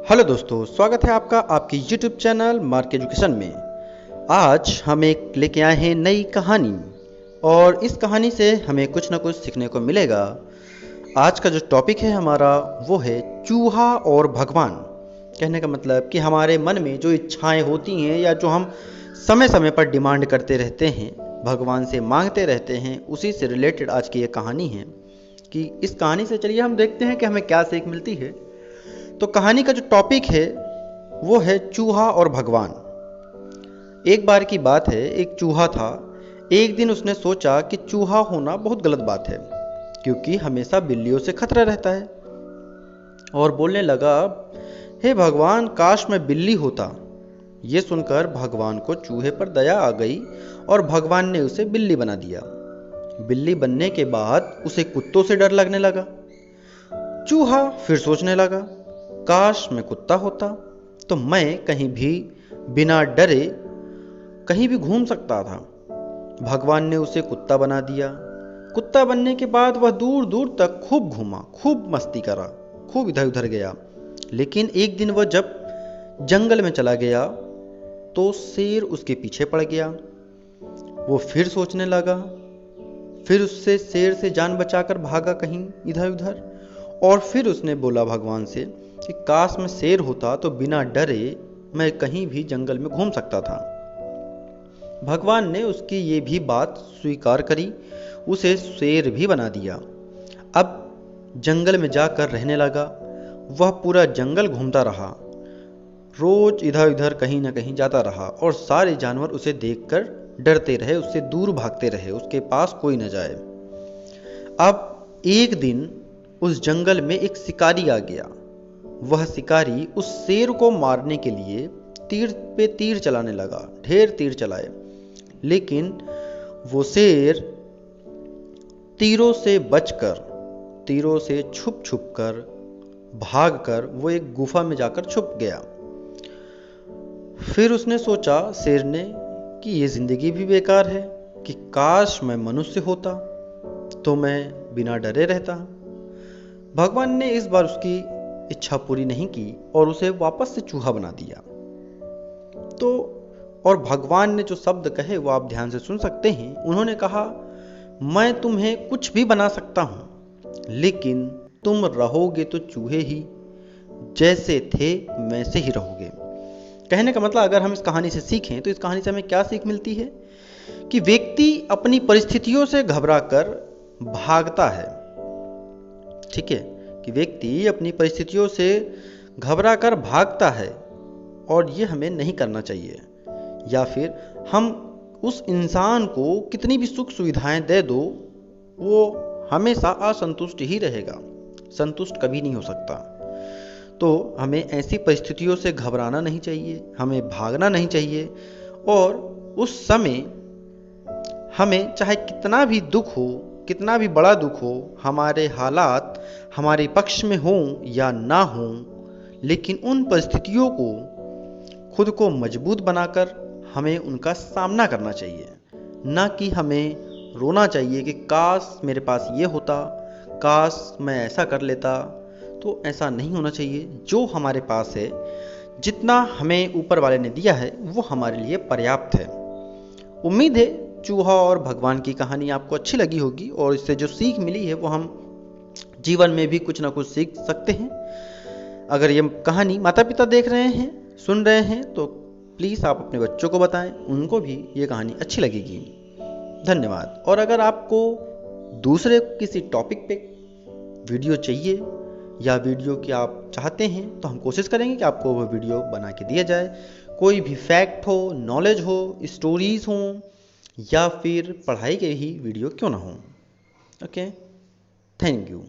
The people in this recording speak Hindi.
हेलो दोस्तों, स्वागत है आपका आपके YouTube चैनल मार्क एजुकेशन में। आज हम एक लेके आए हैं नई कहानी और इस कहानी से हमें कुछ ना कुछ सीखने को मिलेगा। आज का जो टॉपिक है हमारा वो है चूहा और भगवान। कहने का मतलब कि हमारे मन में जो इच्छाएं होती हैं या जो हम समय समय पर डिमांड करते रहते हैं, भगवान से मांगते रहते हैं, उसी से रिलेटेड आज की ये कहानी है। कि इस कहानी से चलिए हम देखते हैं कि हमें क्या सीख मिलती है। तो कहानी का जो टॉपिक है वो है चूहा और भगवान। एक बार की बात है, एक चूहा था। एक दिन उसने सोचा कि चूहा होना बहुत गलत बात है, क्योंकि हमेशा बिल्लियों से खतरा रहता है। और बोलने लगा, हे भगवान, काश मैं बिल्ली होता। ये सुनकर भगवान को चूहे पर दया आ गई और भगवान ने उसे बिल्ली बना दिया। बिल्ली बनने के बाद उसे कुत्तों से डर लगने लगा। चूहा फिर सोचने लगा, काश मैं कुत्ता होता तो मैं कहीं भी बिना डरे कहीं भी घूम सकता था। भगवान ने उसे कुत्ता बना दिया। कुत्ता बनने के बाद वह दूर दूर तक खूब घूमा, खूब मस्ती करा, खूब इधर उधर गया। लेकिन एक दिन वह जब जंगल में चला गया तो शेर उसके पीछे पड़ गया। वो फिर सोचने लगा, फिर उससे शेर से जान बचाकर भागा कहीं इधर उधर। और फिर उसने बोला भगवान से कि काश मैं शेर होता तो बिना डरे मैं कहीं भी जंगल में घूम सकता था। भगवान ने उसकी ये भी बात स्वीकार करी, उसे शेर भी बना दिया। अब जंगल में जाकर रहने लगा। वह पूरा जंगल घूमता रहा, रोज इधर उधर कहीं ना कहीं जाता रहा और सारे जानवर उसे देखकर डरते रहे, उससे दूर भागते रहे, उसके पास कोई न जाए। अब एक दिन उस जंगल में एक शिकारी आ गया। वह शिकारी उस शेर को मारने के लिए तीर पे तीर चलाने लगा, ढेर तीर चलाए। लेकिन वो शेर तीरों से बचकर, तीरों से छुप छुप कर, भाग कर वो एक गुफा में जाकर छुप गया। फिर उसने सोचा, शेर ने, कि ये जिंदगी भी बेकार है, कि काश मैं मनुष्य होता तो मैं बिना डरे रहता। भगवान ने इस बार उसकी इच्छा पूरी नहीं की और उसे वापस से चूहा बना दिया। तो और भगवान ने जो शब्द कहे वो आप ध्यान से सुन सकते हैं। उन्होंने कहा, मैं तुम्हें कुछ भी बना सकता हूं, लेकिन तुम रहोगे तो चूहे ही, जैसे थे वैसे ही रहोगे। कहने का मतलब अगर हम इस कहानी से सीखें तो इस कहानी से हमें क्या सीख मिलती है कि व्यक्ति अपनी परिस्थितियों से घबराकर भागता है। ठीक है, कि व्यक्ति अपनी परिस्थितियों से घबरा कर भागता है और ये हमें नहीं करना चाहिए। या फिर हम उस इंसान को कितनी भी सुख सुविधाएं दे दो, वो हमेशा असंतुष्ट ही रहेगा, संतुष्ट कभी नहीं हो सकता। तो हमें ऐसी परिस्थितियों से घबराना नहीं चाहिए, हमें भागना नहीं चाहिए। और उस समय हमें चाहे कितना भी दुख हो, कितना भी बड़ा दुख हो, हमारे हालात हमारे पक्ष में हों या ना हों, लेकिन उन परिस्थितियों को खुद को मजबूत बनाकर हमें उनका सामना करना चाहिए। ना कि हमें रोना चाहिए कि काश मेरे पास ये होता, काश मैं ऐसा कर लेता। तो ऐसा नहीं होना चाहिए। जो हमारे पास है, जितना हमें ऊपर वाले ने दिया है, वो हमारे लिए पर्याप्त है। उम्मीद है चूहा और भगवान की कहानी आपको अच्छी लगी होगी और इससे जो सीख मिली है वो हम जीवन में भी कुछ ना कुछ सीख सकते हैं। अगर ये कहानी माता पिता देख रहे हैं, सुन रहे हैं, तो प्लीज़ आप अपने बच्चों को बताएं, उनको भी ये कहानी अच्छी लगेगी। धन्यवाद। और अगर आपको दूसरे किसी टॉपिक पे वीडियो चाहिए या वीडियो की आप चाहते हैं तो हम कोशिश करेंगे कि आपको वो वीडियो बना के दिया जाए। कोई भी फैक्ट हो, नॉलेज हो, स्टोरीज हो या फिर पढ़ाई के ही वीडियो क्यों ना हो। Okay, thank you.